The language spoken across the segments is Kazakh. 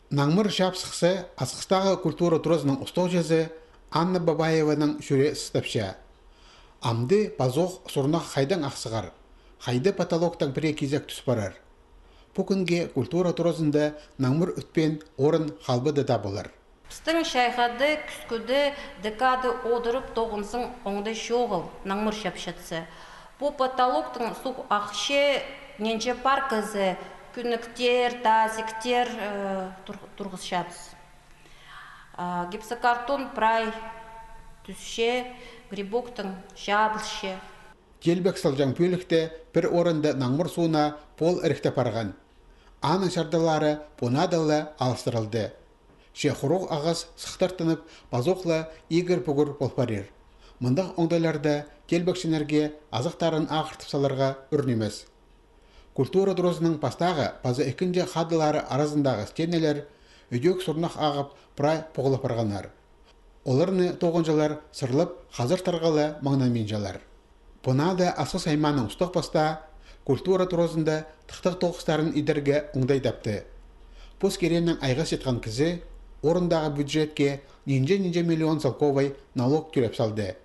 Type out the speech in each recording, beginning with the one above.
Наңмыр шапсықсы асқыстағы культура тұрызының ұстау жезі Анна Бабаеваның шүре сыстапша. Амды пазоқ сұрнақ қайдан ақсығар, қайды потолоктан піре кезек түс барар. Бүкінге культура тұрызында наңмыр үтпен орын қалбыды да болар. Пістің шайқады күскүді декады одырып тоғынсын оңды шоғыл наңмыр шапшатсы. Бұл потолоктың сұқ ақше ненче паркызы күніктер, тазиктер тұрғыз шапс. Гипсокартон прай түсше, грибоктың шабылшы. Келбек салжан пөлікте бір орында наңмыр суына пол ірікті парған. Аның шардалары понадылы алыстырылды. Шехұруқ ағыз сықтартынып, базоқла егір бүгір болпарер. Мұндақ оңдайларда келбекшінерге азықтарын ағыртып саларға үрнемес. Культура дұрызының пастағы базы екінші қадылары арасындағы стенелер өдек сұрнақ ағып прай поғылып арғанар. Оларны тоғынжалар сырлып қазір тарғалы маңнамен жалар. Бұнада асқы сайманың ұстық паста культура дұрызында тұқтық тоғыстарын идерге оңдай дапты. Пос кереннің айға сетқан кізі орындағы бюджетке нинже миллион салковай налог түреп салды.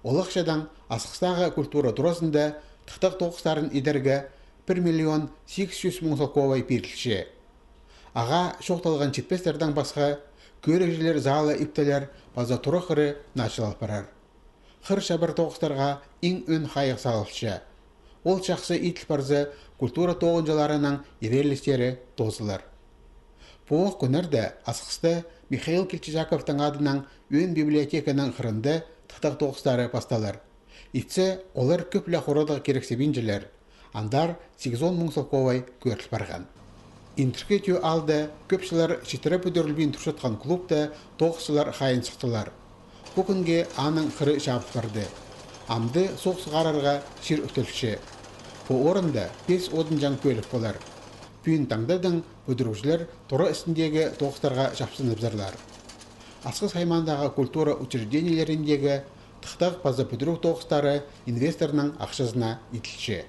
Олықшадан асқыстағы культура дұрызында тұқтық тоғыстарын идерге 1 миллион 800 мың салковай берілші. Аға шоқталған четпестердің басқа көрекжілер залы иптелер база тұры қыры началал парар. Қыр шабыр тоғыстарға ең өн қайық салылшы. Ол шақсы итіл барзы культура тоғынжаларының ерелістері тозылар. Бұғық күнірді асқысты Михаил Кельчижаковтың адынан өн библиотеканың қырынды тұқтақ тоғыстары пасталар. Итсе олар көплі қорыдығы керексебенжілер. Андар 8-10 мың салковай көріл барған. Интеркетю алды көпшілер шетірі бүдірілбен тұршытқан клубты тоғысылар қайын сықтылар. Бүкінге аның қыры жабып барды. Амды соқсығарарға шер өтілші. Бұл орында 5 одын жан көлік болар. Бүйін таңдадың бүдірушілер тұры үстіндегі тоғыстарға жапсынып зарлар. Асқы саймандағы культура учреждениелеріндегі тұқтақ базы бүдіру тоғыстары инвесторның ақшасына етілші.